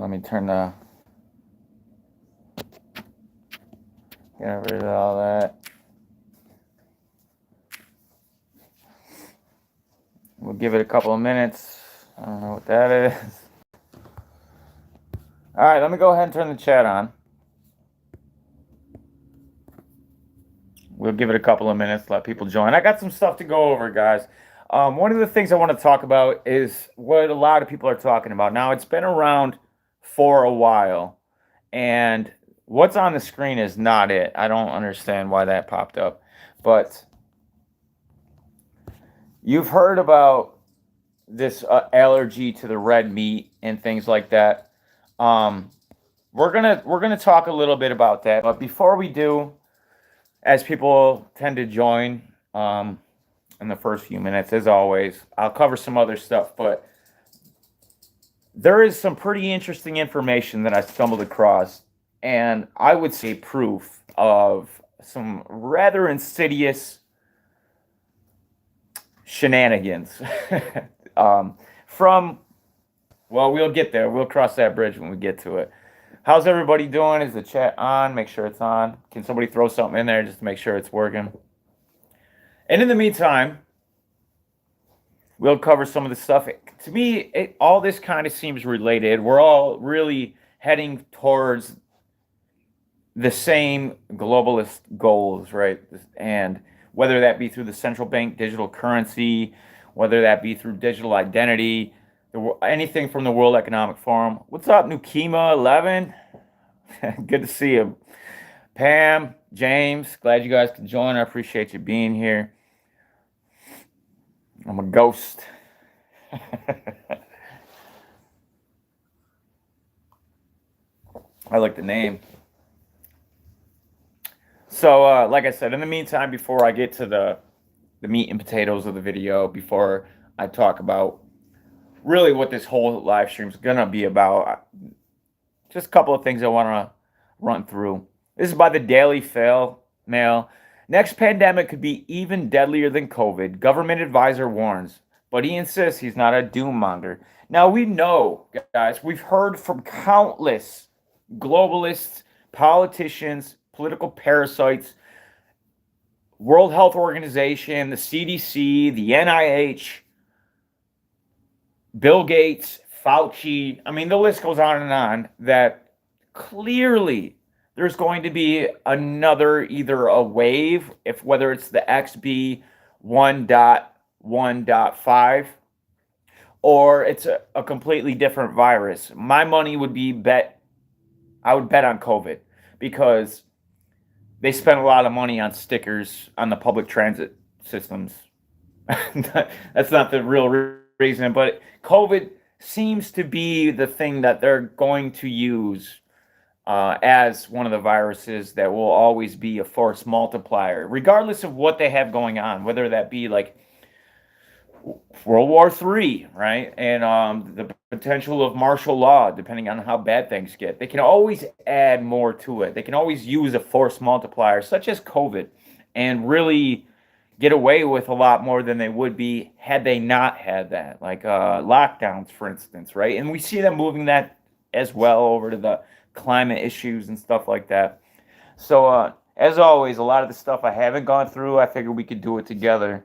Let me get rid of all that. We'll give it a couple of minutes. I don't know what that is. All right, let me go ahead and turn the chat on. We'll give it a couple of minutes, let people join. I got some stuff to go over, guys. One of the things I want to talk about is what a lot of people are talking about. Now, it's been around for a while, and what's on the screen is not it. I don't understand why that popped up. But you've heard about this allergy to the red meat and things like that. We're gonna talk a little bit about that. But before we do, as people tend to join in the first few minutes, as always, I'll cover some other stuff. But there is some pretty interesting information that I stumbled across, and I would say proof of some rather insidious shenanigans from, well, we'll get there. We'll cross that bridge when we get to it. How's everybody doing? Is the chat on? Make sure it's on. Can somebody throw something in there just to make sure it's working? And in the meantime, we'll cover some of the stuff. To me, all this kind of seems related. We're all really heading towards the same globalist goals, right? And whether that be through the central bank digital currency, whether that be through digital identity, anything from the World Economic Forum. What's up, Nukima11? Good to see you. Pam, James, glad you guys could join. I appreciate you being here. I'm a ghost. I like the name. So, like I said, in the meantime, before I get to the meat and potatoes of the video, before I talk about really what this whole live stream is going to be about, just a couple of things I want to run through. This is by the Daily Mail. Next pandemic could be even deadlier than COVID. Government advisor warns, but he insists he's not a doom monger. Now, we know, guys, we've heard from countless globalists, politicians, political parasites, World Health Organization, the CDC, the NIH, Bill Gates, Fauci. I mean, the list goes on, that clearly there's going to be another, either a wave, whether it's the XB 1.1.5, or it's a completely different virus. My money would be I would bet on COVID, because they spent a lot of money on stickers on the public transit systems. That's not the real reason, but COVID seems to be the thing that they're going to use as one of the viruses that will always be a force multiplier, regardless of what they have going on, whether that be like World War III, right? And the potential of martial law, depending on how bad things get. They can always add more to it. They can always use a force multiplier, such as COVID, and really get away with a lot more than they would be had they not had that, like lockdowns, for instance, right? And we see them moving that as well over to the climate issues and stuff like that. So, as always, a lot of the stuff I haven't gone through, I figured we could do it together.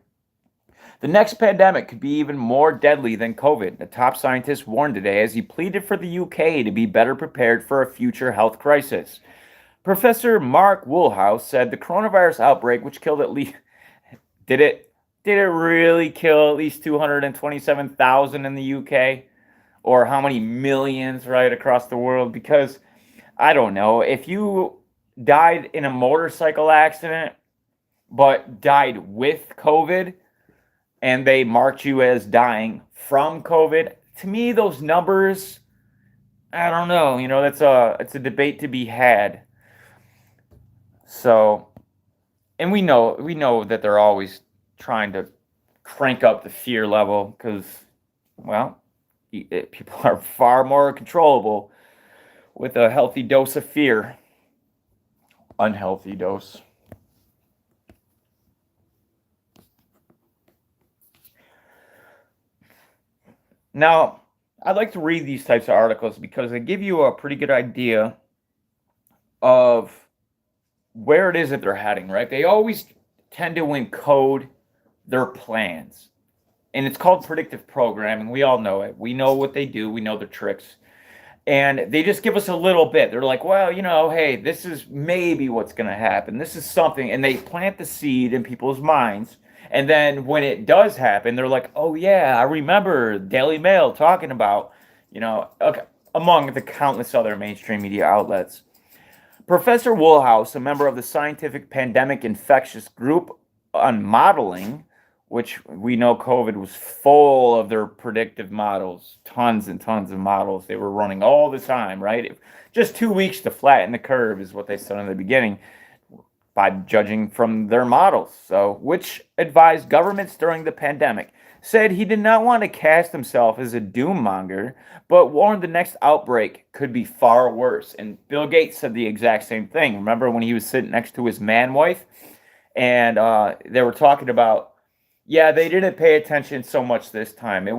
The next pandemic could be even more deadly than COVID, a top scientist warned today as he pleaded for the UK to be better prepared for a future health crisis. Professor Mark Woolhouse said the coronavirus outbreak, which killed at least... Did it really kill at least 227,000 in the UK? Or how many millions, right, across the world? Because, I don't know, if you died in a motorcycle accident, but died with COVID, and they marked you as dying from COVID, to me, those numbers, I don't know, it's a debate to be had. So, and we know that they're always trying to crank up the fear level because, well, people are far more controllable with a healthy dose of fear. Unhealthy dose. Now, I like to read these types of articles because they give you a pretty good idea of where it is that they're heading, right? They always tend to encode their plans. And it's called predictive programming. We all know it. We know what they do, we know the tricks. And they just give us a little bit. They're like, well, hey, this is maybe what's going to happen. This is something. And they plant the seed in people's minds. And then when it does happen, they're like, oh, yeah, I remember Daily Mail talking about, okay, among the countless other mainstream media outlets. Professor Woolhouse, a member of the Scientific Pandemic Infectious Group on Modeling, which we know COVID was full of their predictive models, tons and tons of models. They were running all the time, right? Just 2 weeks to flatten the curve is what they said in the beginning by judging from their models. So, which advised governments during the pandemic, said he did not want to cast himself as a doom monger, but warned the next outbreak could be far worse. And Bill Gates said the exact same thing. Remember when he was sitting next to his man wife? And they were talking about, yeah, they didn't pay attention so much this time. It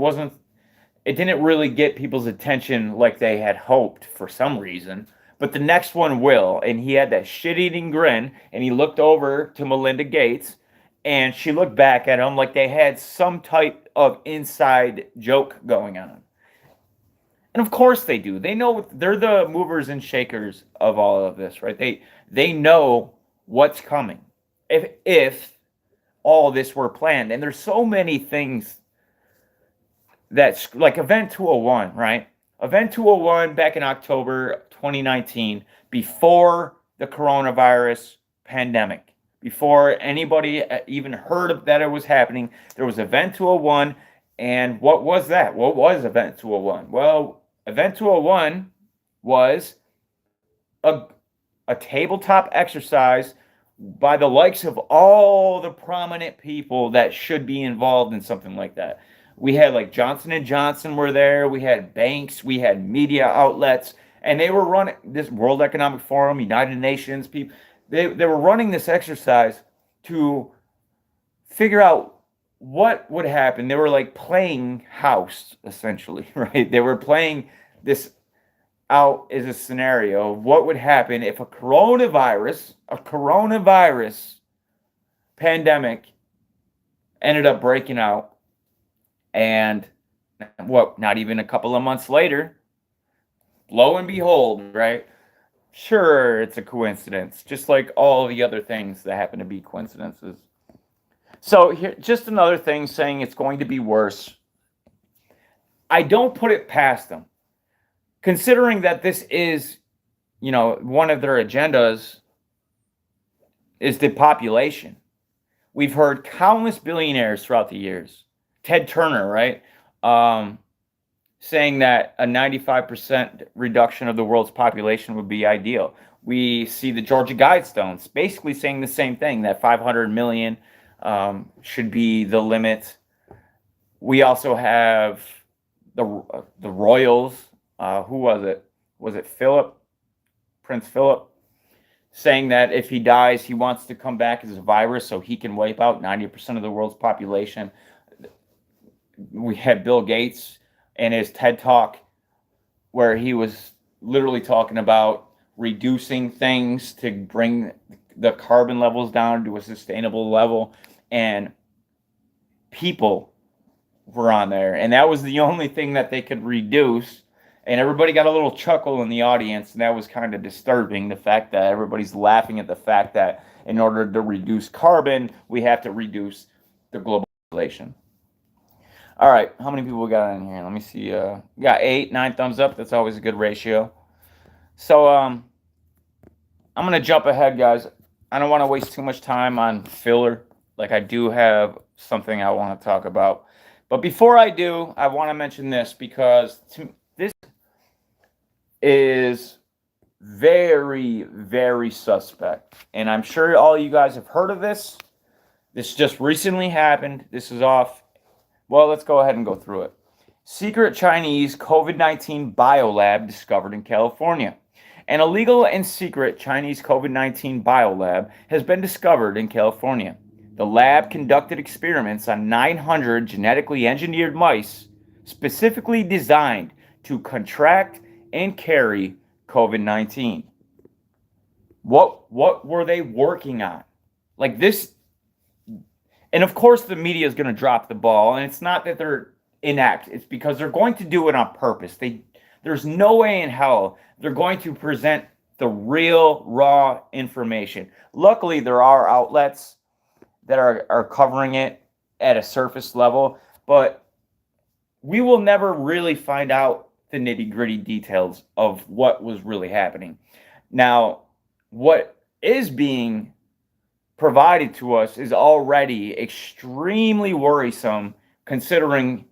didn't really get people's attention like they had hoped for some reason. But the next one will. And he had that shit-eating grin, and he looked over to Melinda Gates, and she looked back at him like they had some type of inside joke going on. And of course they do. They know they're the movers and shakers of all of this, right? They know what's coming. If all this were planned. And there's so many things that's like Event 201, right? Event 201 back in October 2019, before the coronavirus pandemic, before anybody even heard of that it was happening, there was Event 201. And what was that? What was Event 201? Well, Event 201 was a tabletop exercise by the likes of all the prominent people that should be involved in something like that. We had like Johnson and Johnson were there. We had banks. We had media outlets, and they were running this World Economic Forum, United Nations people. They were running this exercise to figure out what would happen. They were like playing house, essentially, right? They were playing this out as a scenario of what would happen if a coronavirus pandemic ended up breaking out. And not even a couple of months later, lo and behold, right? Sure, it's a coincidence, just like all the other things that happen to be coincidences. So here, just another thing saying it's going to be worse. I don't put it past them, considering that this is, one of their agendas is the population. We've heard countless billionaires throughout the years. Ted Turner, right? Saying that a 95% reduction of the world's population would be ideal. We see the Georgia Guidestones basically saying the same thing, that 500 million should be the limit. We also have the royals. Who was it? Was it Philip? Prince Philip? Saying that if he dies, he wants to come back as a virus so he can wipe out 90% of the world's population. We had Bill Gates and his TED Talk where he was literally talking about reducing things to bring the carbon levels down to a sustainable level. And people were on there. And that was the only thing that they could reduce. And everybody got a little chuckle in the audience. And that was kind of disturbing, the fact that everybody's laughing at the fact that in order to reduce carbon, we have to reduce the global population. All right, how many people we got in here? Let me see. We got 8, 9 thumbs up. That's always a good ratio. So I'm going to jump ahead, guys. I don't want to waste too much time on filler. Like, I do have something I want to talk about. But before I do, I want to mention this because this is very, very suspect. And I'm sure all you guys have heard of this. This just recently happened. This is off. Well, let's go ahead and go through it. Secret Chinese COVID-19 biolab discovered in California. An illegal and secret Chinese COVID-19 biolab has been discovered in California. The lab conducted experiments on 900 genetically engineered mice specifically designed to contract and carry COVID-19. What were they working on? Like this, and of course the media is going to drop the ball, and it's not that they're inept, it's because they're going to do it on purpose. There's no way in hell they're going to present the real raw information. Luckily, there are outlets that are covering it at a surface level, but we will never really find out the nitty-gritty details of what was really happening. Now, what is being provided to us is already extremely worrisome, considering,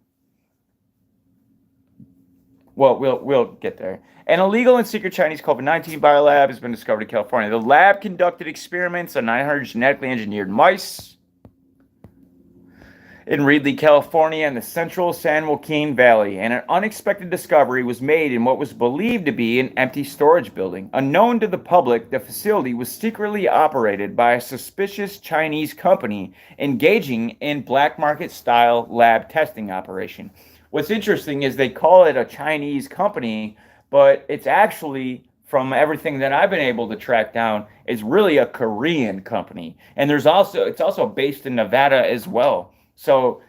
well, we'll get there. An illegal and secret Chinese COVID-19 biolab has been discovered in California. The lab conducted experiments on 900 genetically engineered mice in Reedley, California, and the central San Joaquin Valley, and an unexpected discovery was made in what was believed to be an empty storage building. Unknown to the public, the facility was secretly operated by a suspicious Chinese company engaging in black market-style lab testing operation. What's interesting is they call it a Chinese company, but it's actually, from everything that I've been able to track down, is really a Korean company. And it's also based in Nevada as well. So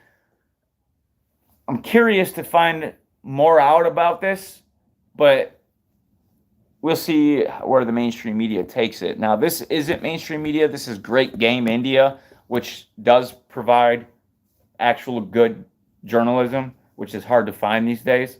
I'm curious to find more out about this, but we'll see where the mainstream media takes it. Now, this isn't mainstream media. This is Great Game India, which does provide actual good journalism, which is hard to find these days.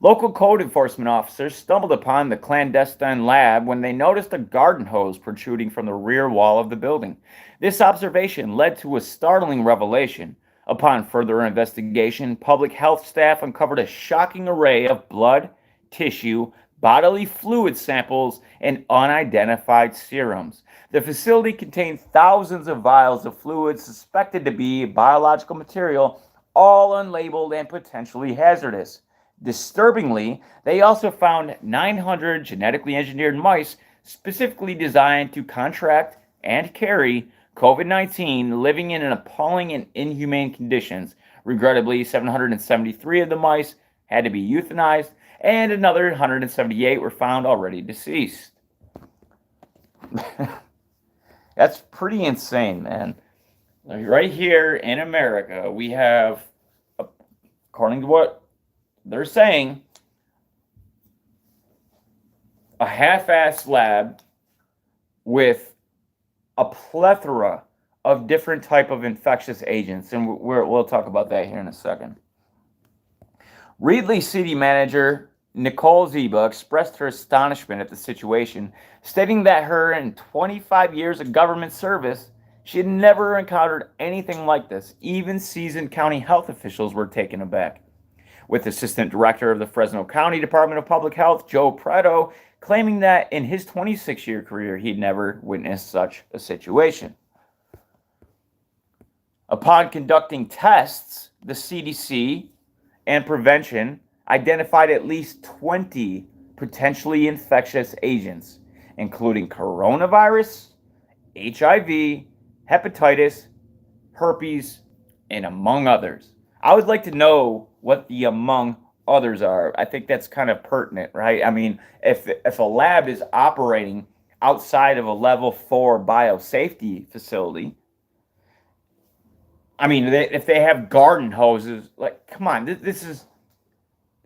Local code enforcement officers stumbled upon the clandestine lab when they noticed a garden hose protruding from the rear wall of the building. This observation led to a startling revelation. Upon further investigation, public health staff uncovered a shocking array of blood, tissue, bodily fluid samples, and unidentified serums. The facility contained thousands of vials of fluid suspected to be biological material, all unlabeled and potentially hazardous. Disturbingly, they also found 900 genetically engineered mice specifically designed to contract and carry COVID-19, living in an appalling and inhumane conditions. Regrettably, 773 of the mice had to be euthanized, and another 178 were found already deceased. That's pretty insane, man. Right here in America, we have, according to what they're saying, a half-assed lab with a plethora of different type of infectious agents, and we'll talk about that here in a second. Reedley City Manager Nicole Ziba expressed her astonishment at the situation, stating that in 25 years of government service, she had never encountered anything like this. Even seasoned county health officials were taken aback, with Assistant Director of the Fresno County Department of Public Health, Joe Preto, claiming that in his 26-year career, he'd never witnessed such a situation. Upon conducting tests, the CDC and Prevention identified at least 20 potentially infectious agents, including coronavirus, HIV, hepatitis, herpes, and among others. I would like to know what the among others are. I think that's kind of pertinent, right? I mean, if a lab is operating outside of a level 4 biosafety facility, I mean, if they have garden hoses, like, come on, this is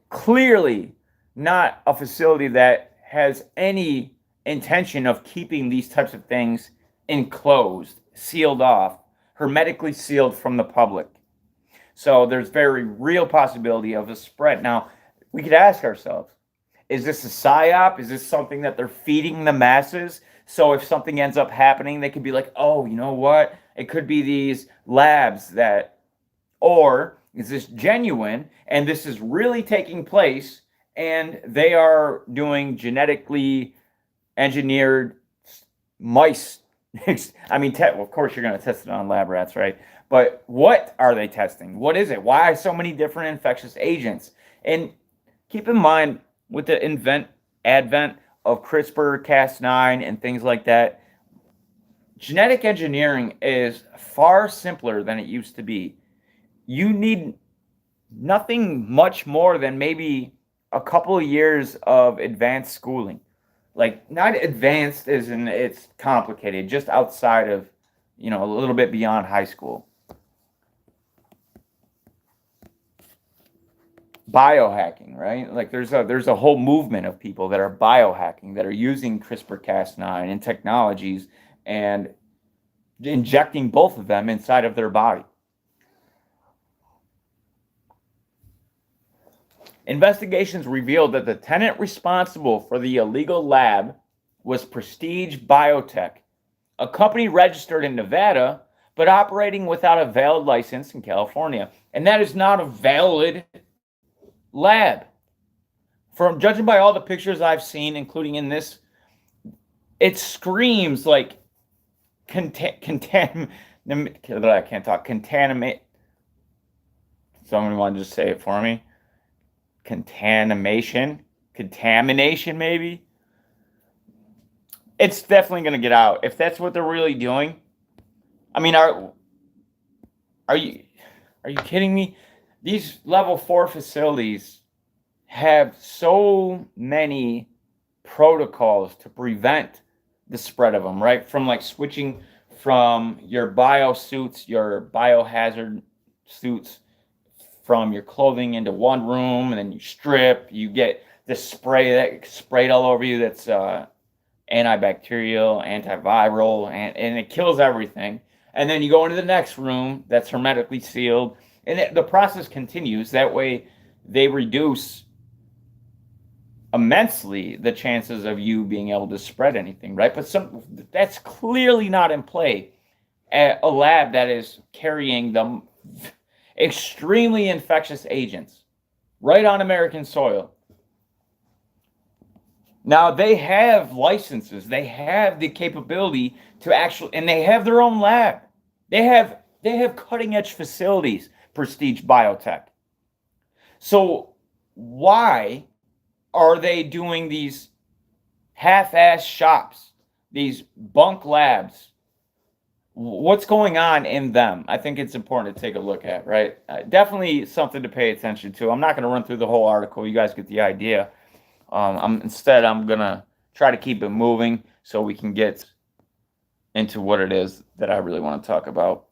clearly not a facility that has any intention of keeping these types of things enclosed, sealed off, hermetically sealed from the public. So there's very real possibility of a spread. Now, we could ask ourselves, is this a psyop? Is this something that they're feeding the masses? So if something ends up happening, they could be like, oh, you know what? It could be these labs that, or is this genuine and this is really taking place and they are doing genetically engineered mice? I mean, of course you're going to test it on lab rats, right? But what are they testing? What is it? Why so many different infectious agents? And keep in mind, with the advent of CRISPR-Cas9 and things like that, genetic engineering is far simpler than it used to be. You need nothing much more than maybe a couple of years of advanced schooling. Like, not advanced as in it's complicated, just outside of, a little bit beyond high school. Biohacking, right? Like there's a whole movement of people that are biohacking, that are using CRISPR-Cas9 and technologies and injecting both of them inside of their body. Investigations revealed that the tenant responsible for the illegal lab was Prestige Biotech, a company registered in Nevada but operating without a valid license in California. And that is not a valid lab. From judging by all the pictures I've seen, including in this, it screams like contaminate. Someone want to just say it for me? Contamination, maybe. It's definitely going to get out if that's what they're really doing. I mean, are you kidding me? These level 4 facilities have so many protocols to prevent the spread of them, right? From like switching from your biosuits, your biohazard suits, from your clothing into one room, and then you strip, you get this spray that sprayed all over you that's antibacterial, antiviral, and it kills everything. And then you go into the next room that's hermetically sealed, and the process continues. That way they reduce immensely the chances of you being able to spread anything, right? But that's clearly not in play at a lab that is carrying the extremely infectious agents right on American soil. Now, they have licenses, they have the capability to actually, and they have their own lab. They have cutting edge facilities, Prestige Biotech. So why are they doing these half-ass shops, these bunk labs? What's going on in them? I think it's important to take a look at, right? Definitely something to pay attention to. I'm not going to run through the whole article. You guys get the idea. I'm going to try to keep it moving so we can get into what it is that I really want to talk about,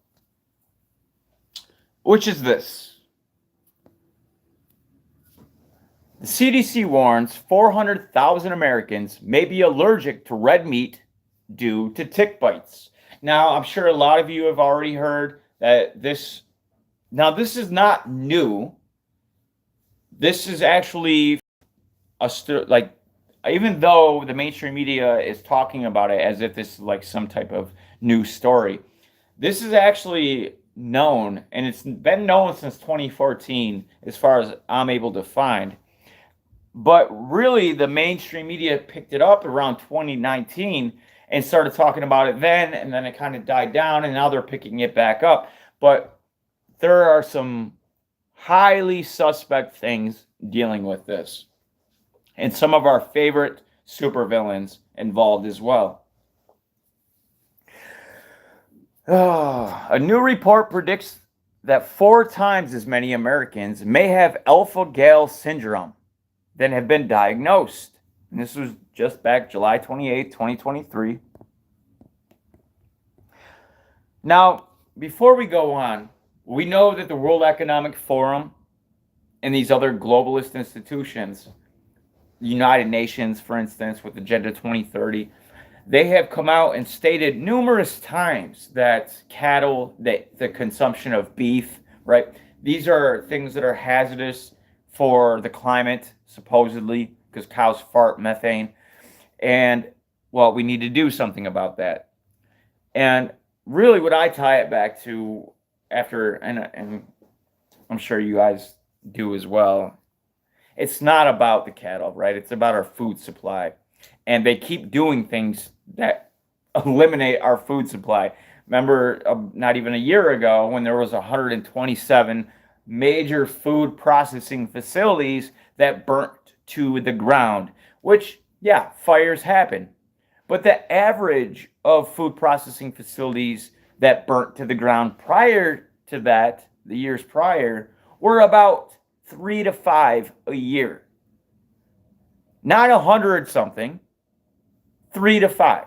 which is this. The CDC warns 400,000 Americans may be allergic to red meat due to tick bites. Now, I'm sure a lot of you have already heard that this is not new. This is actually even though the mainstream media is talking about it as if this is like some type of new story, this is actually known, and it's been known since 2014 as far as I'm able to find. But really, the mainstream media picked it up around 2019 and started talking about it then, and then it kind of died down, and now they're picking it back up. But there are some highly suspect things dealing with this, and some of our favorite supervillains involved as well. A new report predicts that 4 times as many Americans may have alpha-gal syndrome than have been diagnosed. And this was just back July 28, 2023. Now, before we go on, we know that the World Economic Forum and these other globalist institutions, the United Nations, for instance, with Agenda 2030, they have come out and stated numerous times that cattle, that the consumption of beef, right? These are things that are hazardous for the climate, supposedly, because cows fart methane. And, well, we need to do something about that. And really what I tie it back to and I'm sure you guys do as well, it's not about the cattle, right? It's about our food supply. And they keep doing things that eliminate our food supply. Remember, not even a year ago, when there was 127 major food processing facilities that burnt to the ground, which, yeah, fires happen. But the average of food processing facilities that burnt to the ground prior to that, the years prior, We're about 3 to 5 a year. Not 100 something, 3 to 5.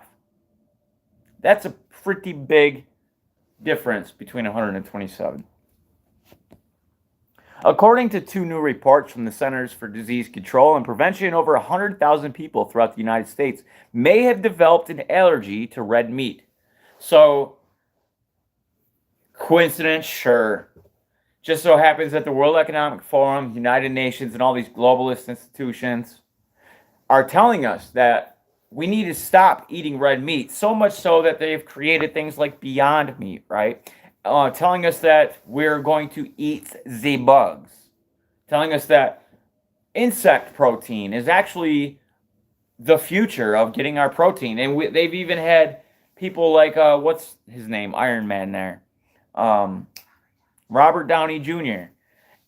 That's a pretty big difference between 127. According to 2 new reports from the Centers for Disease Control and Prevention, over 100,000 people throughout the United States may have developed an allergy to red meat. So, coincidence? Sure. Just so happens that the World Economic Forum, United Nations, and all these globalist institutions are telling us that we need to stop eating red meat, so much so that they've created things like Beyond Meat, right? Telling us that we're going to eat the bugs, telling us that insect protein is actually the future of getting our protein. And they've even had people like, what's his name? Iron Man there. Robert Downey Jr.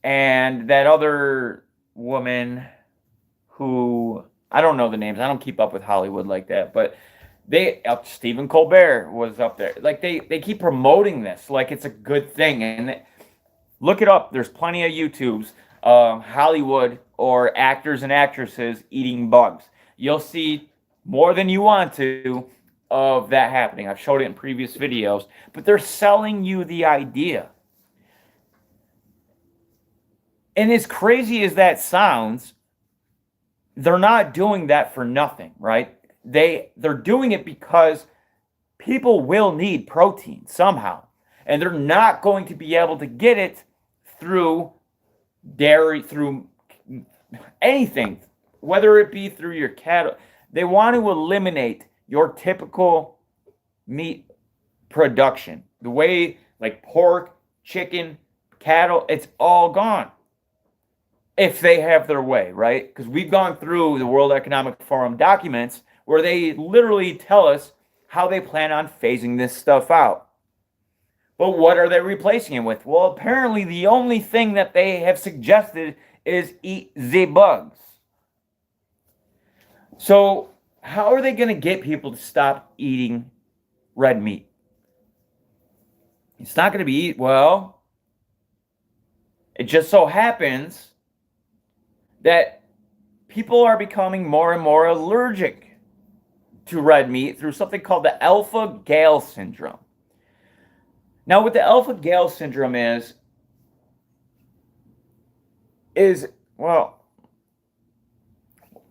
and that other woman who, I don't know the names. I don't keep up with Hollywood like that, but Stephen Colbert was up there. Like they keep promoting this like it's a good thing. And look it up. There's plenty of YouTubes, Hollywood or actors and actresses eating bugs. You'll see more than you want to of that happening. I've showed it in previous videos, but they're selling you the idea. And as crazy as that sounds, they're not doing that for nothing, right? They're doing it because people will need protein somehow. And they're not going to be able to get it through dairy, through anything, whether it be through your cattle. They want to eliminate your typical meat production. The way like pork, chicken, cattle, it's all gone. If they have their way, right? Because we've gone through the World Economic Forum documents where they literally tell us how they plan on phasing this stuff out. But what are they replacing it with? Well, apparently the only thing that they have suggested is eat the bugs. So how are they going to get people to stop eating red meat? It's not going to be, well, it just so happens that people are becoming more and more allergic to red meat through something called the alpha-Gal syndrome. Now, what the alpha-Gal syndrome is, well,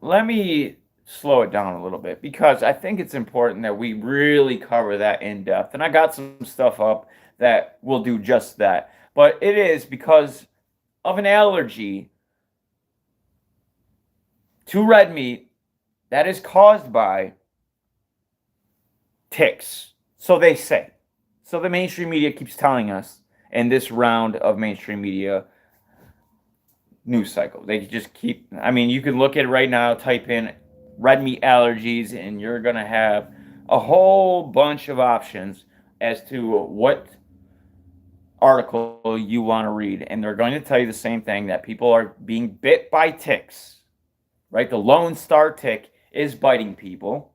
let me slow it down a little bit because I think it's important that we really cover that in depth. And I got some stuff up that will do just that. But it is because of an allergy to red meat that is caused by ticks. So they say. So the mainstream media keeps telling us in this round of mainstream media news cycle. They just keep, I mean, you can look at it right now, type in red meat allergies, and you're going to have a whole bunch of options as to what article you want to read. And they're going to tell you the same thing, that people are being bit by ticks. Right? The Lone Star tick is biting people,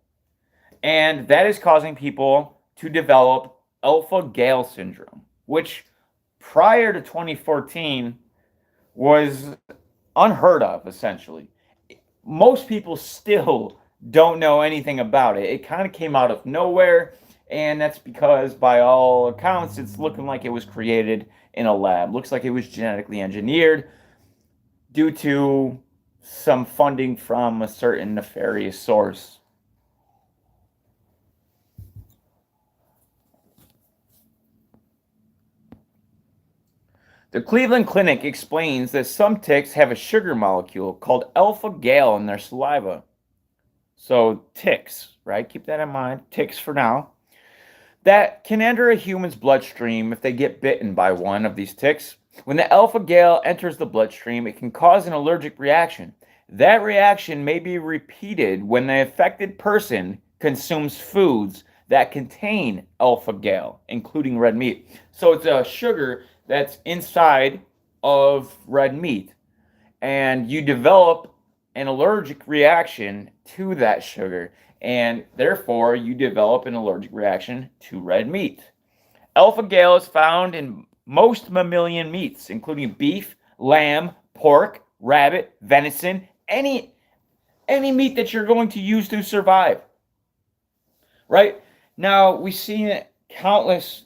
and that is causing people to develop alpha-Gal syndrome, which prior to 2014 was unheard of, essentially. Most people still don't know anything about it. It kind of came out of nowhere, and that's because, by all accounts, it's looking like it was created in a lab. Looks like it was genetically engineered due to some funding from a certain nefarious source. The Cleveland Clinic explains that some ticks have a sugar molecule called alpha-Gal in their saliva. So ticks, right? Keep that in mind. Ticks for now. That can enter a human's bloodstream if they get bitten by one of these ticks. When the alpha-Gal enters the bloodstream, it can cause an allergic reaction. That reaction may be repeated when the affected person consumes foods that contain alpha-Gal, including red meat. So it's a sugar that's inside of red meat, and you develop an allergic reaction to that sugar, and therefore you develop an allergic reaction to red meat. Alpha-Gal is found in most mammalian meats, including beef, lamb, pork, rabbit, venison, any meat that you're going to use to survive. Right? Now, we've seen countless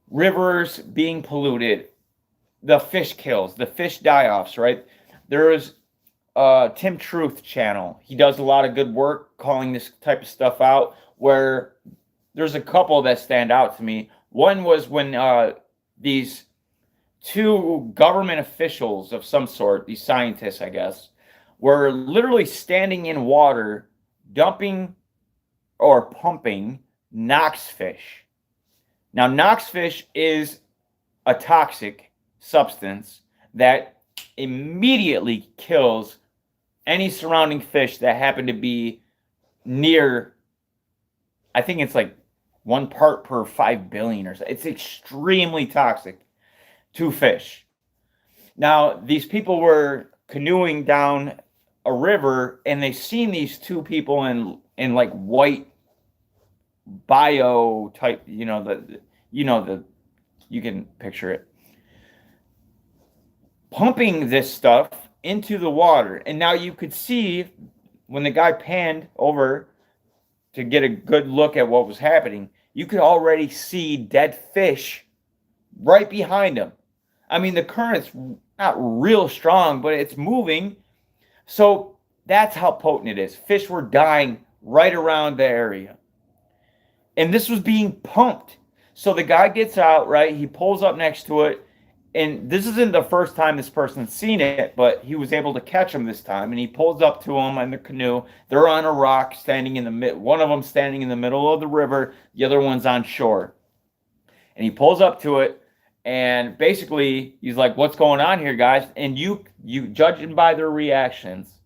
rivers being polluted, the fish kills, the fish die-offs, right? There's Tim Truth channel. He does a lot of good work calling this type of stuff out, where there's a couple that stand out to me. One was when these two government officials of some sort, these scientists, I guess, were literally standing in water, dumping or pumping Nox fish. Now, Nox fish is a toxic substance that immediately kills any surrounding fish that happen to be near, I think it's like 1 part per 5 billion or so. It's extremely toxic to fish. Now, these people were canoeing down a river, and they seen these two people in like white bio type, you can picture it, pumping this stuff into the water. And now you could see when the guy panned over to get a good look at what was happening, you could already see dead fish right behind him. I mean, the current's not real strong, but it's moving. So that's how potent it is. Fish were dying right around the area. And this was being pumped. So the guy gets out, right? He pulls up next to it. And this isn't the first time this person's seen it, but he was able to catch him this time. And he pulls up to him in the canoe. They're on a rock standing in the middle. One of them standing in the middle of the river. The other one's on shore. And he pulls up to it. And basically, he's like, what's going on here, guys? And you judging by their reactions,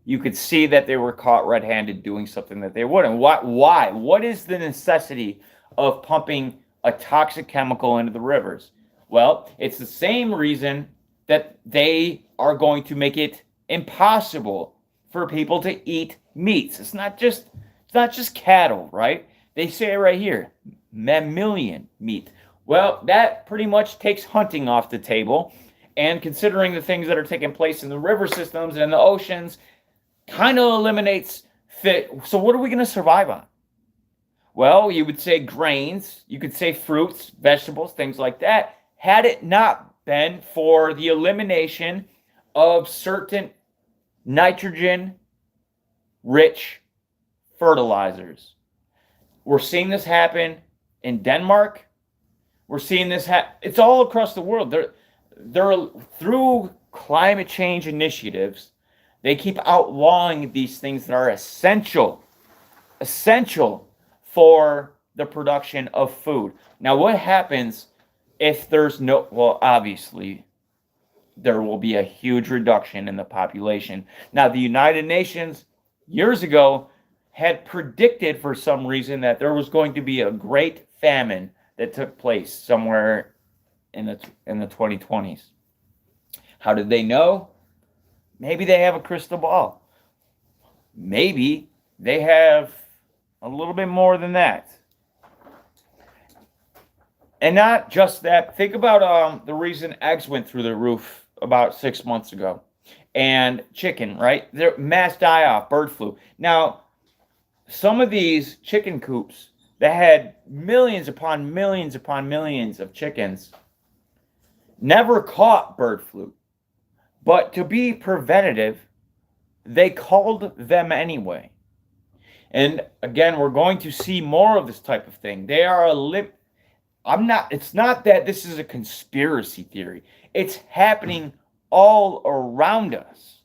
you could see that they were caught red-handed doing something that they wouldn't. Why? What is the necessity of pumping a toxic chemical into the rivers? Well, it's the same reason that they are going to make it impossible for people to eat meats. It's not just cattle, right? They say it right here, mammalian meat. Well, that pretty much takes hunting off the table. And considering the things that are taking place in the river systems and the oceans, kind of eliminates fish. So what are we going to survive on? Well, you would say grains. You could say fruits, vegetables, things like that. Had it not been for the elimination of certain nitrogen-rich fertilizers. We're seeing this happen in Denmark. We're seeing this it's all across the world. They're through climate change initiatives, they keep outlawing these things that are essential for the production of food. Now, what happens if there's no, well, obviously, there will be a huge reduction in the population. Now, the United Nations, years ago, had predicted for some reason that there was going to be a great famine that took place somewhere in the 2020s. How did they know? Maybe they have a crystal ball. Maybe they have a little bit more than that. And not just that. Think about the reason eggs went through the roof about 6 months ago. And chicken, right? They're mass die-off, bird flu. Now, some of these chicken coops that had millions upon millions upon millions of chickens never caught bird flu. But to be preventative, they called them anyway. And again, we're going to see more of this type of thing. They are it's not that this is a conspiracy theory. It's happening all around us.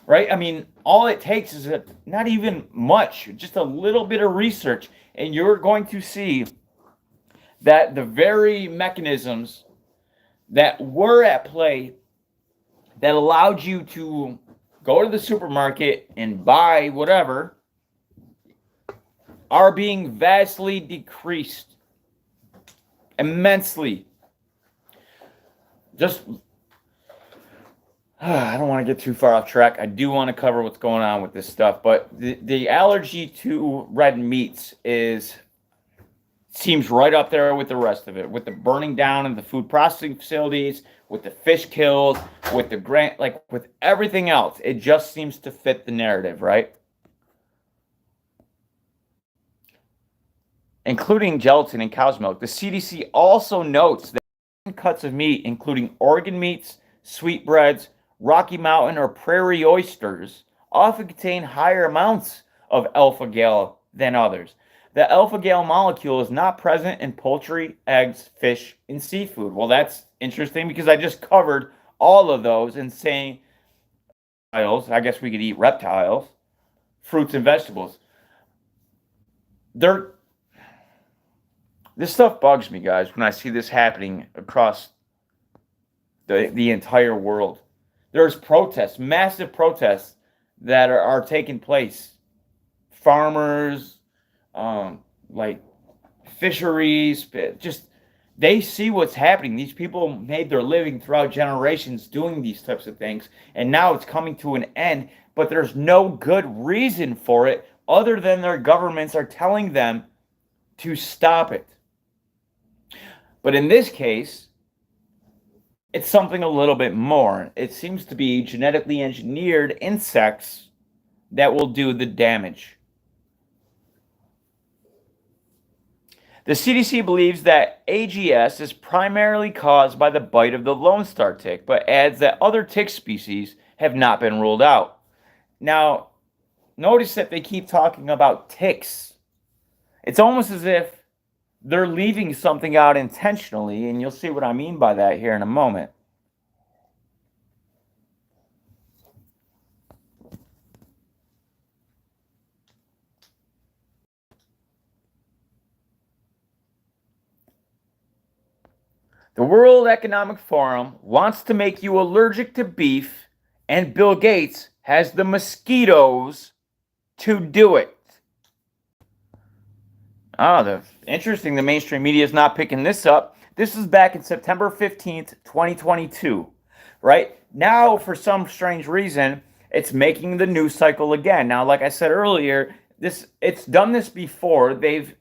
Right? I mean, all it takes is not even much, just a little bit of research, and you're going to see that the very mechanisms that were at play that allowed you to go to the supermarket and buy whatever are being vastly decreased, immensely. Just, I don't want to get too far off track. I do want to cover what's going on with this stuff, but the allergy to red meats is seems right up there with the rest of it, with the burning down of the food processing facilities, with the fish kills, with the grant, like with everything else. It just seems to fit the narrative, right? Including gelatin and cow's milk. The CDC also notes that cuts of meat, including organ meats, sweetbreads, Rocky Mountain or prairie oysters, often contain higher amounts of alpha-gal than others. The alpha-gal molecule is not present in poultry, eggs, fish, and seafood. Well, that's interesting because I just covered all of those and saying I guess we could eat reptiles, fruits and vegetables. This stuff bugs me, guys, when I see this happening across the entire world. There's protests, massive protests that are taking place. Farmers, like fisheries, just they see what's happening. These people made their living throughout generations doing these types of things, and now it's coming to an end, but there's no good reason for it other than their governments are telling them to stop it. But in this case, it's something a little bit more. It seems to be genetically engineered insects that will do the damage. The CDC believes that AGS is primarily caused by the bite of the Lone Star tick, but adds that other tick species have not been ruled out. Now, notice that they keep talking about ticks. It's almost as if they're leaving something out intentionally, and you'll see what I mean by that here in a moment. The World Economic Forum wants to make you allergic to beef, and Bill Gates has the mosquitoes to do it. Interesting. The mainstream media is not picking this up. This is back in September 15th, 2022, right? Now, for some strange reason, it's making the news cycle again. Now, like I said earlier, it's done this before. They've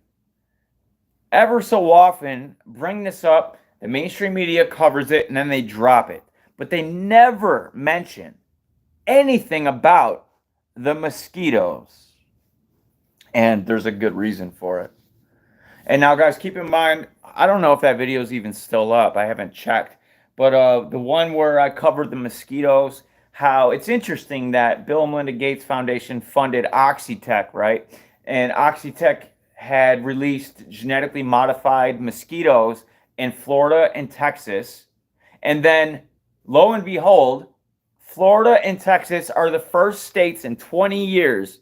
ever so often bring this up. The mainstream media covers it, and then they drop it. But they never mention anything about the mosquitoes. And there's a good reason for it. And now, guys, keep in mind, I don't know if that video is even still up. I haven't checked. But the one where I covered the mosquitoes, how it's interesting that Bill and Melinda Gates Foundation funded Oxitec, right? And Oxitec had released genetically modified mosquitoes in Florida and Texas. And then, lo and behold, Florida and Texas are the first states in 20 years,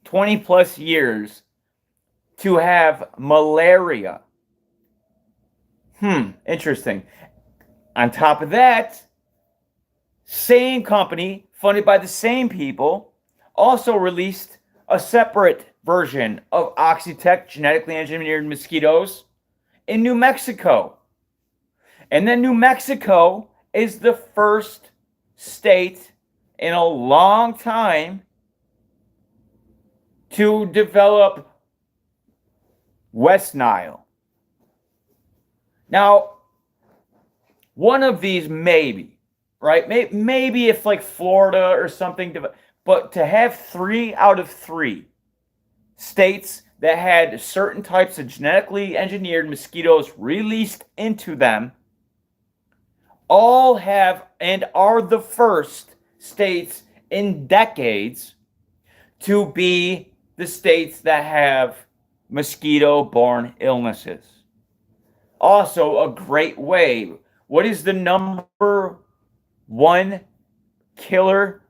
20 plus years, to have malaria. Interesting. On top of that, same company, funded by the same people, also released a separate version of Oxitec genetically engineered mosquitoes in New Mexico. And then New Mexico is the first state in a long time to develop West Nile. Now, one of these maybe, right? Maybe if like Florida or something, but to have 3 out of 3 states that had certain types of genetically engineered mosquitoes released into them, all have and are the first states in decades to be the states that have mosquito-borne illnesses. Also, a great way. What is the number one killer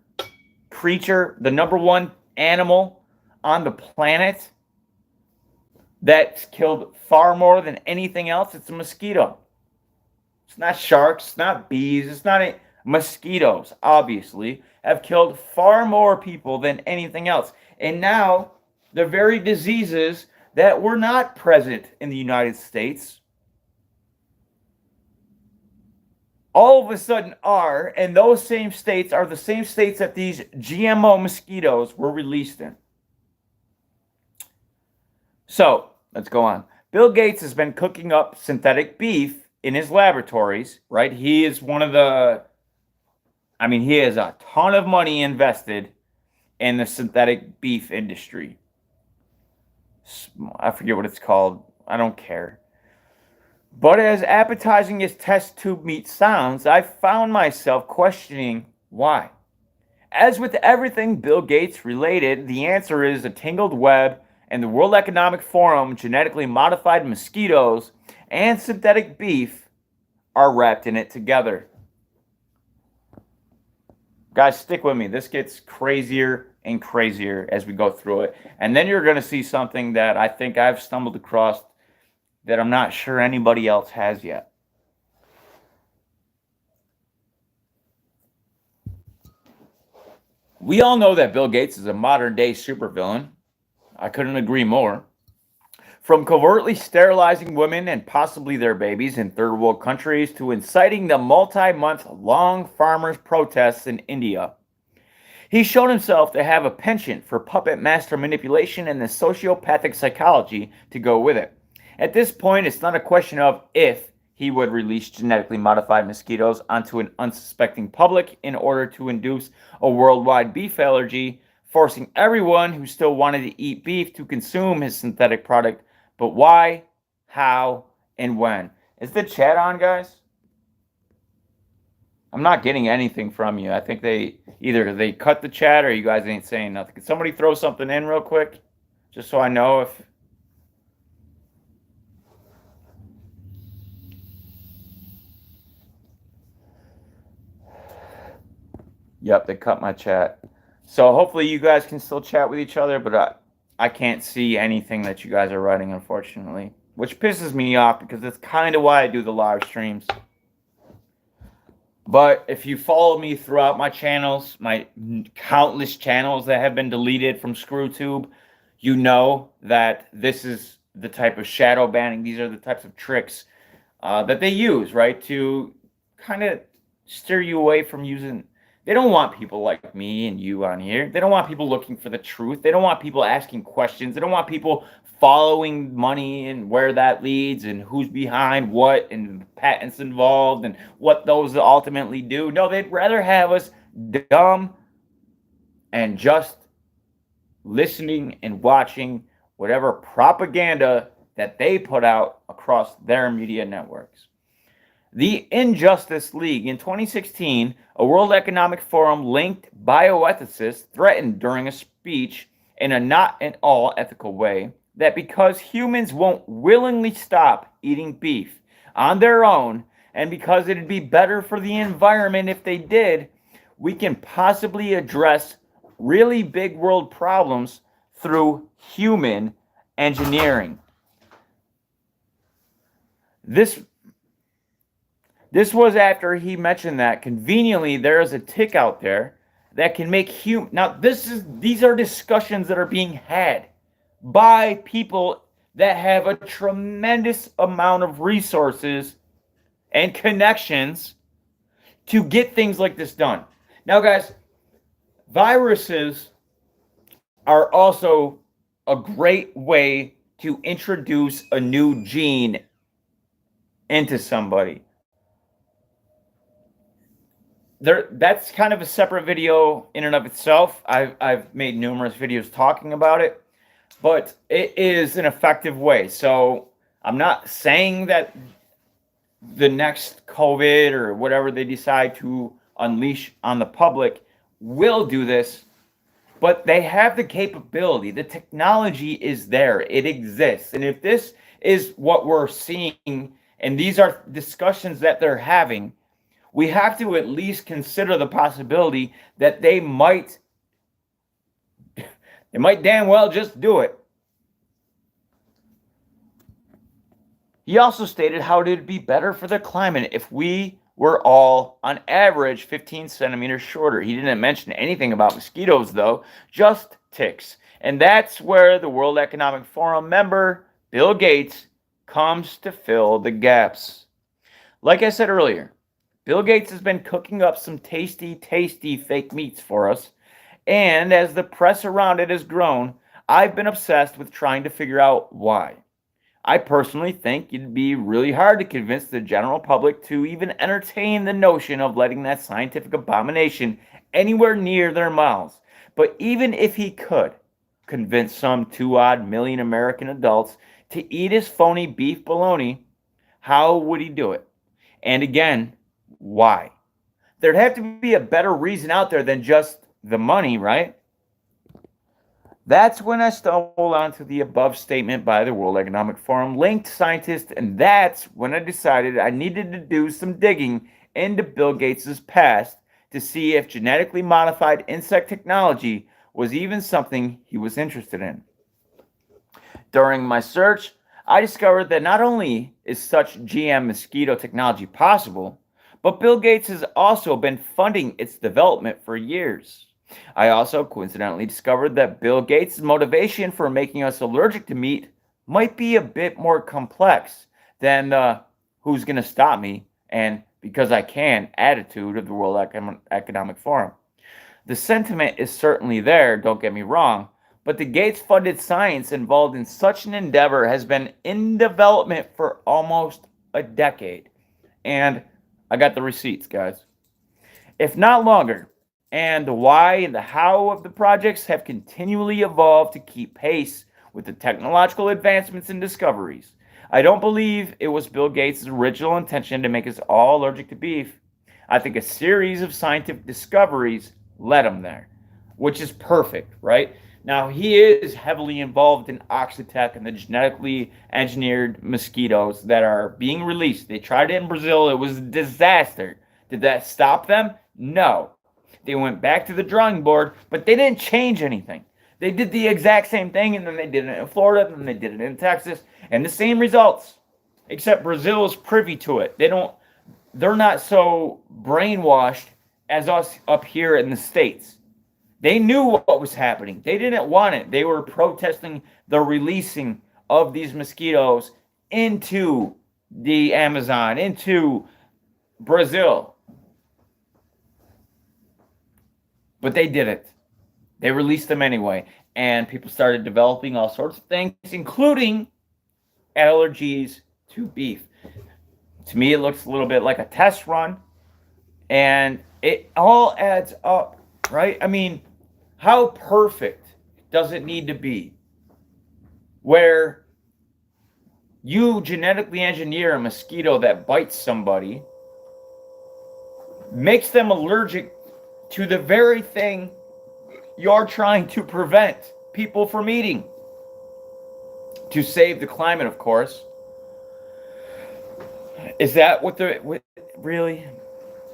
creature, the number one animal on the planet that's killed far more than anything else? It's a mosquito. It's not sharks, it's not bees, it's not mosquitoes, obviously, have killed far more people than anything else. And now, the very diseases that were not present in the United States all of a sudden are, and those same states are the same states that these GMO mosquitoes were released in. So, let's go on. Bill Gates has been cooking up synthetic beef in his laboratories, right? He is one of the, I mean, he has a ton of money invested in the synthetic beef industry. I forget what it's called. I don't care. But as appetizing as test tube meat sounds, I found myself questioning why. As with everything Bill Gates related, the answer is a tangled web, and the World Economic Forum, genetically modified mosquitoes, and synthetic beef are wrapped in it together. Guys, stick with me. This gets crazier and crazier as we go through it. And then you're going to see something that I think I've stumbled across that I'm not sure anybody else has yet. We all know that Bill Gates is a modern day supervillain. I couldn't agree more. From covertly sterilizing women and possibly their babies in third world countries to inciting the multi-month long farmers' protests in India, he's shown himself to have a penchant for puppet master manipulation and the sociopathic psychology to go with it. At this point, it's not a question of if he would release genetically modified mosquitoes onto an unsuspecting public in order to induce a worldwide beef allergy, forcing everyone who still wanted to eat beef to consume his synthetic product. But why, how, and when? Is the chat on, guys? I'm not getting anything from you. I think either they cut the chat or you guys ain't saying nothing. Could somebody throw something in real quick? Just so I know if... Yep, they cut my chat. So hopefully you guys can still chat with each other, but I can't see anything that you guys are writing, unfortunately. Which pisses me off because that's kind of why I do the live streams. But if you follow me throughout my channels, my countless channels that have been deleted from ScrewTube, you know that this is the type of shadow banning. These are the types of tricks that they use, right, to kind of steer you away from using... They don't want people like me and you on here. They don't want people looking for the truth. They don't want people asking questions. They don't want people following money and where that leads and who's behind what and patents involved and what those ultimately do. No, they'd rather have us dumb and just listening and watching whatever propaganda that they put out across their media networks. The Injustice League. In 2016, a World Economic Forum linked bioethicists threatened during a speech in a not at all ethical way that because humans won't willingly stop eating beef on their own, and because it'd be better for the environment if they did, we can possibly address really big world problems through human engineering. This was after he mentioned that conveniently there is a tick out there that can make human... Now, these are discussions that are being had by people that have a tremendous amount of resources and connections to get things like this done. Now, guys, viruses are also a great way to introduce a new gene into somebody. That's kind of a separate video in and of itself. I've made numerous videos talking about it, but it is an effective way. So I'm not saying that the next COVID or whatever they decide to unleash on the public will do this, but they have the capability. The technology is there. It exists. And if this is what we're seeing, and these are discussions that they're having, we have to at least consider the possibility that they might damn well just do it. He also stated how it would be better for the climate if we were all, on average, 15 centimeters shorter. He didn't mention anything about mosquitoes, though, just ticks. And that's where the World Economic Forum member, Bill Gates, comes to fill the gaps. Like I said earlier, Bill Gates has been cooking up some tasty, tasty fake meats for us. And as the press around it has grown, I've been obsessed with trying to figure out why. I personally think it'd be really hard to convince the general public to even entertain the notion of letting that scientific abomination anywhere near their mouths. But even if he could convince some 2 odd million American adults to eat his phony beef bologna, how would he do it? And again, why? There'd have to be a better reason out there than just the money, right? That's when I stumbled onto the above statement by the World Economic Forum linked scientists, and that's when I decided I needed to do some digging into Bill Gates' past to see if genetically modified insect technology was even something he was interested in. During my search, I discovered that not only is such GM mosquito technology possible, but Bill Gates has also been funding its development for years. I also coincidentally discovered that Bill Gates' motivation for making us allergic to meat might be a bit more complex than the who's going to stop me and because I can attitude of the World Economic Forum. The sentiment is certainly there, don't get me wrong, but the Gates funded science involved in such an endeavor has been in development for almost a decade. And I got the receipts, guys. If not longer. And the why and the how of the projects have continually evolved to keep pace with the technological advancements and discoveries. I don't believe it was Bill Gates' original intention to make us all allergic to beef. I think a series of scientific discoveries led him there, which is perfect, right? Now, he is heavily involved in Oxitec and the genetically engineered mosquitoes that are being released. They tried it in Brazil. It was a disaster. Did that stop them? No. They went back to the drawing board, but they didn't change anything. They did the exact same thing, and then they did it in Florida, and then they did it in Texas, and the same results. Except Brazil is privy to it. They're not so brainwashed as us up here in the States. They knew what was happening. They didn't want it. They were protesting the releasing of these mosquitoes into the Amazon, into Brazil. But they did it. They released them anyway. And people started developing all sorts of things, including allergies to beef. To me, it looks a little bit like a test run. And it all adds up, right? I mean, how perfect does it need to be? Where you genetically engineer a mosquito that bites somebody, makes them allergic to the very thing you're trying to prevent people from eating. To save the climate, of course. Is that what really?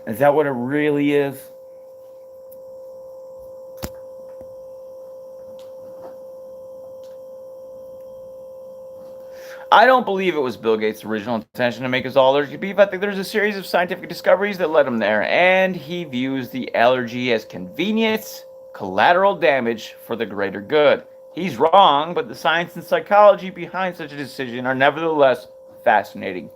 Is that what it really is? I don't believe it was Bill Gates' original intention to make us all allergic to beef. I think there's a series of scientific discoveries that led him there, and he views the allergy as convenience, collateral damage for the greater good. He's wrong, but the science and psychology behind such a decision are nevertheless fascinating.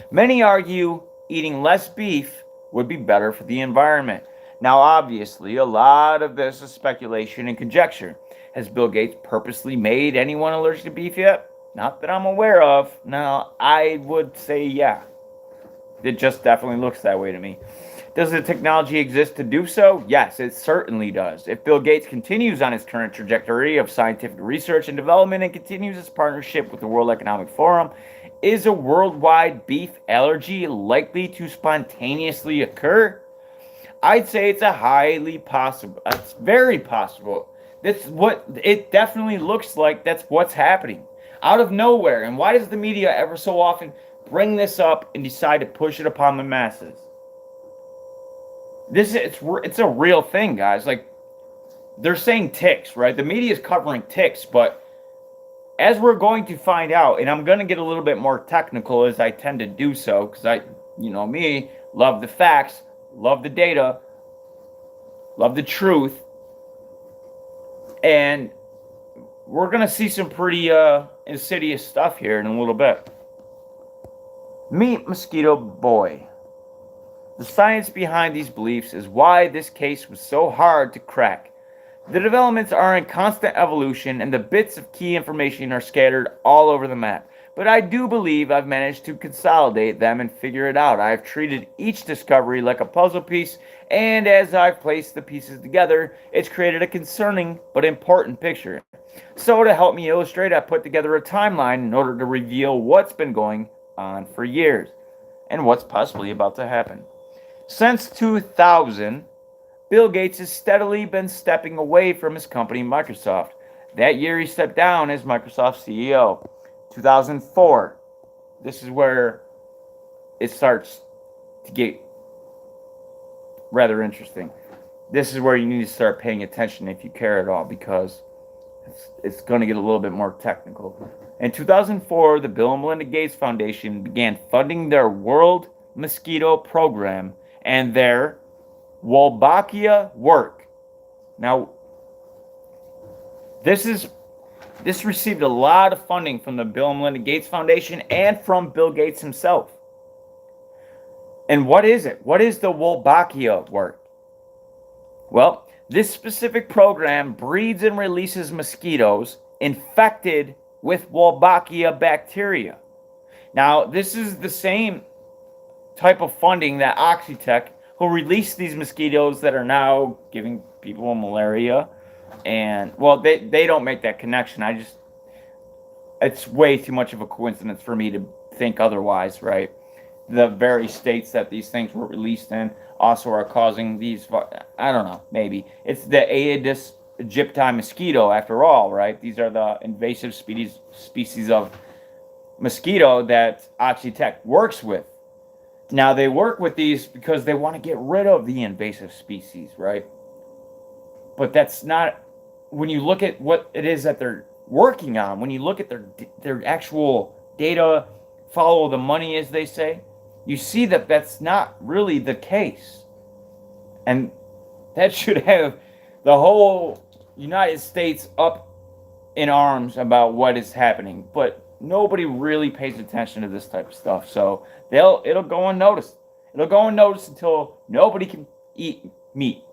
Many argue eating less beef would be better for the environment. Now, obviously, a lot of this is speculation and conjecture. Has Bill Gates purposely made anyone allergic to beef yet? Not that I'm aware of. No, I would say yeah. It just definitely looks that way to me. Does the technology exist to do so? Yes, it certainly does. If Bill Gates continues on his current trajectory of scientific research and development and continues his partnership with the World Economic Forum, is a worldwide beef allergy likely to spontaneously occur? I'd say it's it's very possible. That's what it definitely looks like. That's what's happening out of nowhere. And why does the media ever so often bring this up and decide to push it upon the masses? It's a real thing, guys. Like, they're saying ticks, right? The media is covering ticks, but as we're going to find out, and I'm going to get a little bit more technical as I tend to do so, because me, love the facts, love the data, love the truth, and we're going to see some pretty insidious stuff here in a little bit. Meet Mosquito Boy. The science behind these beliefs is why this case was so hard to crack. The developments are in constant evolution, and the bits of key information are scattered all over the map. but I do believe I've managed to consolidate them and figure it out. I've treated each discovery like a puzzle piece, and as I've placed the pieces together, it's created a concerning but important picture. So, to help me illustrate, I put together a timeline in order to reveal what's been going on for years and what's possibly about to happen. Since 2000, Bill Gates has steadily been stepping away from his company, Microsoft. That year, he stepped down as Microsoft CEO. 2004, this is where it starts to get rather interesting. This is where you need to start paying attention if you care at all, because it's going to get a little bit more technical. In 2004, the Bill and Melinda Gates Foundation began funding their World Mosquito Program and their Wolbachia work. Now, this received a lot of funding from the Bill and Melinda Gates Foundation and from Bill Gates himself. And what is it? What is the Wolbachia work? Well, this specific program breeds and releases mosquitoes infected with Wolbachia bacteria. Now, this is the same type of funding that Oxitec, who released these mosquitoes that are now giving people malaria. And, well, they don't make that connection. It's way too much of a coincidence for me to think otherwise, right? The very states that these things were released in also are causing these, I don't know, maybe. It's the Aedes aegypti mosquito, after all, right? These are the invasive species of mosquito that Oxitec works with. Now, they work with these because they want to get rid of the invasive species, right? But that's not, when you look at what it is that they're working on, when you look at their actual data, follow the money, as they say, you see that that's not really the case. And that should have the whole United States up in arms about what is happening. But nobody really pays attention to this type of stuff. So it'll go unnoticed. It'll go unnoticed until nobody can eat meat.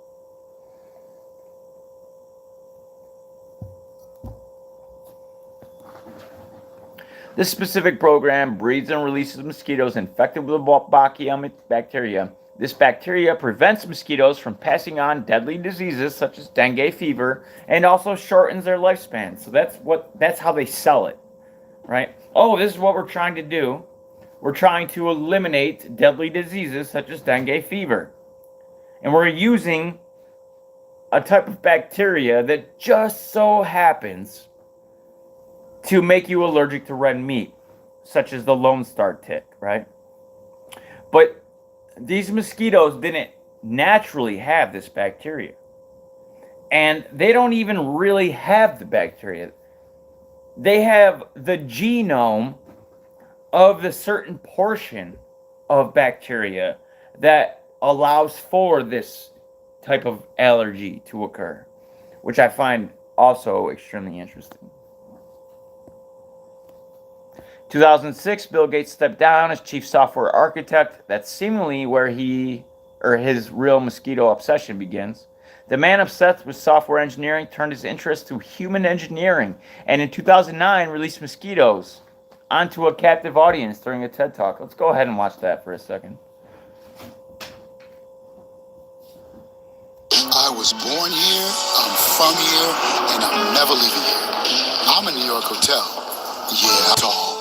This specific program breeds and releases mosquitoes infected with Wolbachia bacteria. This bacteria prevents mosquitoes from passing on deadly diseases such as dengue fever, and also shortens their lifespan. So that's how they sell it, right? Oh, this is what we're trying to do. We're trying to eliminate deadly diseases such as dengue fever. And we're using a type of bacteria that just so happens to make you allergic to red meat, such as the Lone Star tick, right? But these mosquitoes didn't naturally have this bacteria. And they don't even really have the bacteria. They have the genome of the certain portion of bacteria that allows for this type of allergy to occur, which I find also extremely interesting. 2006, Bill Gates stepped down as chief software architect. That's seemingly where his real mosquito obsession begins. The man obsessed with software engineering turned his interest to human engineering, and in 2009 released mosquitoes onto a captive audience during a TED Talk. Let's go ahead and watch that for a second. I was born here, I'm from here, and I'm never leaving here. I'm a New York hotel. Yeah, tall.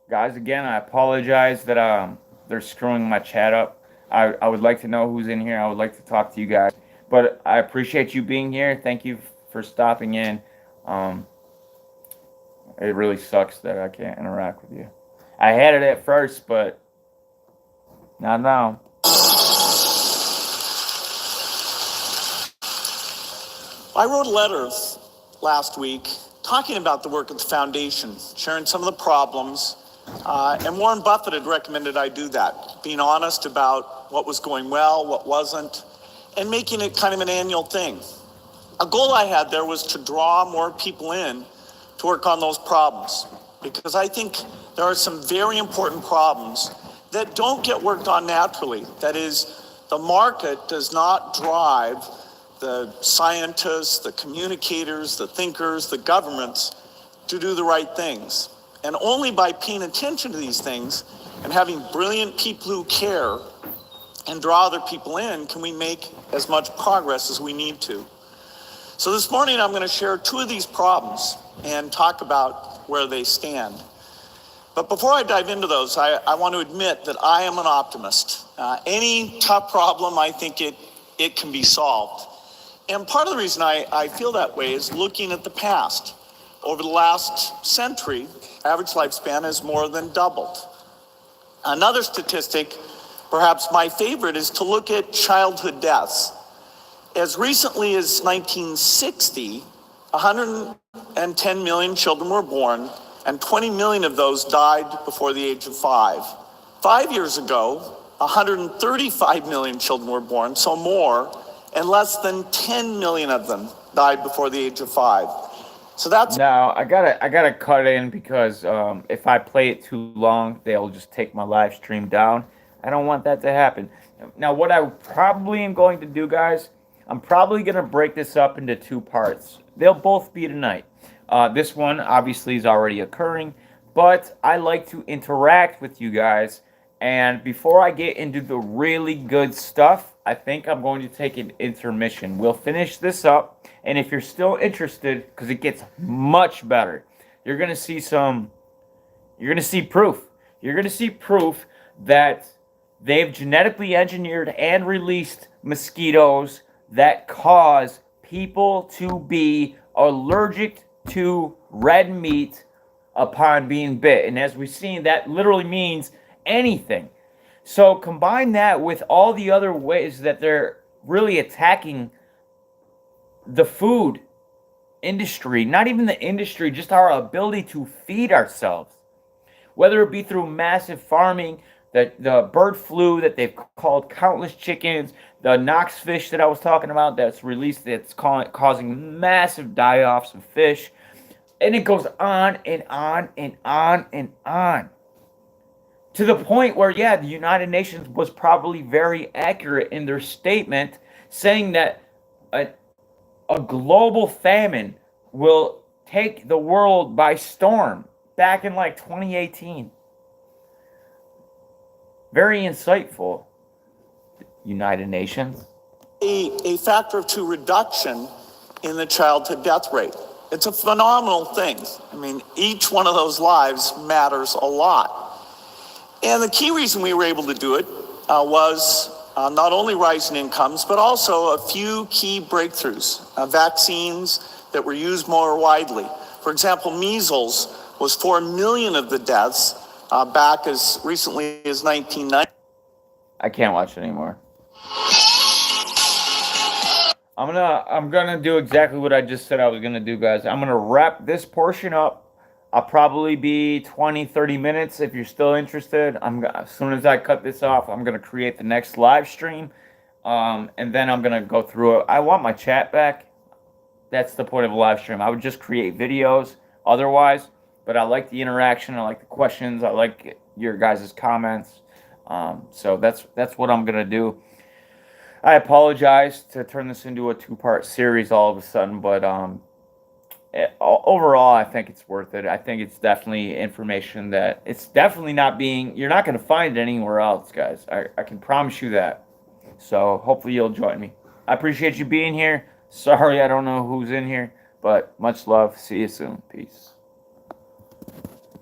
Guys, again, I apologize that they're screwing my chat up. I would like to know who's in here. I would like to talk to you guys. But I appreciate you being here. Thank you for stopping in. It really sucks that I can't interact with you. I had it at first, but not now. I wrote letters last week talking about the work of the foundation, sharing some of the problems, and Warren Buffett had recommended I do that, being honest about what was going well, what wasn't, and making it kind of an annual thing. A goal I had there was to draw more people in to work on those problems, because I think there are some very important problems that don't get worked on naturally. That is, the market does not drive the scientists, the communicators, the thinkers, the governments to do the right things. And only by paying attention to these things and having brilliant people who care and draw other people in can we make as much progress as we need to. So this morning I'm going to share two of these problems and talk about where they stand. But before I dive into those, I want to admit that I am an optimist. Any tough problem, I think it can be solved. And part of the reason I feel that way is looking at the past. Over the last century, average lifespan has more than doubled. Another statistic, perhaps my favorite, is to look at childhood deaths. As recently as 1960, 110 million children were born, and 20 million of those died before the age of 5. 5 years ago, 135 million children were born, so more, and less than 10 million of them died before the age of 5. So that's Now I gotta cut in because if I play it too long, they'll just take my live stream down. I don't want that to happen. Now, what I probably am going to do, guys, I'm probably gonna break this up into two parts. They'll both be tonight. This one obviously is already occurring, but I like to interact with you guys. And before I get into the really good stuff, I think I'm going to take an intermission. We'll finish this up, and if you're still interested, because it gets much better, you're gonna see proof. You're gonna see proof that they've genetically engineered and released mosquitoes that cause people to be allergic to red meat upon being bit. And as we've seen, that literally means anything. So combine that with all the other ways that they're really attacking the food industry, not even the industry, just our ability to feed ourselves. Whether it be through massive farming, the bird flu that they've called countless chickens, the Knox fish that I was talking about that's released, that's causing massive die-offs of fish. And it goes on and on and on and on. To the point where, yeah, the United Nations was probably very accurate in their statement saying that a global famine will take the world by storm back in like 2018. Very insightful, United Nations. a factor of 2 reduction in the childhood death rate. It's a phenomenal thing. I mean, each one of those lives matters a lot. And the key reason we were able to do it was not only rising incomes, but also a few key breakthroughs, vaccines that were used more widely. For example, measles was 4 million of the deaths back as recently as 1990. I can't watch it anymore. I'm gonna do exactly what I just said I was gonna do, guys. I'm gonna wrap this portion up. I'll probably be 20-30 minutes if you're still interested. As soon as I cut this off, I'm gonna create the next live stream, and then I'm gonna go through it. I want my chat back. That's the point of a live stream. I would just create videos otherwise, but I like the interaction. I like the questions. I like your guys' comments. So that's what I'm gonna do. I apologize to turn this into a 2-part series all of a sudden, but overall, I think it's worth it. I think it's definitely information that it's definitely you're not going to find it anywhere else, guys. I can promise you that. So hopefully you'll join me. I appreciate you being here. Sorry I don't know who's in here, but much love. See you soon. Peace.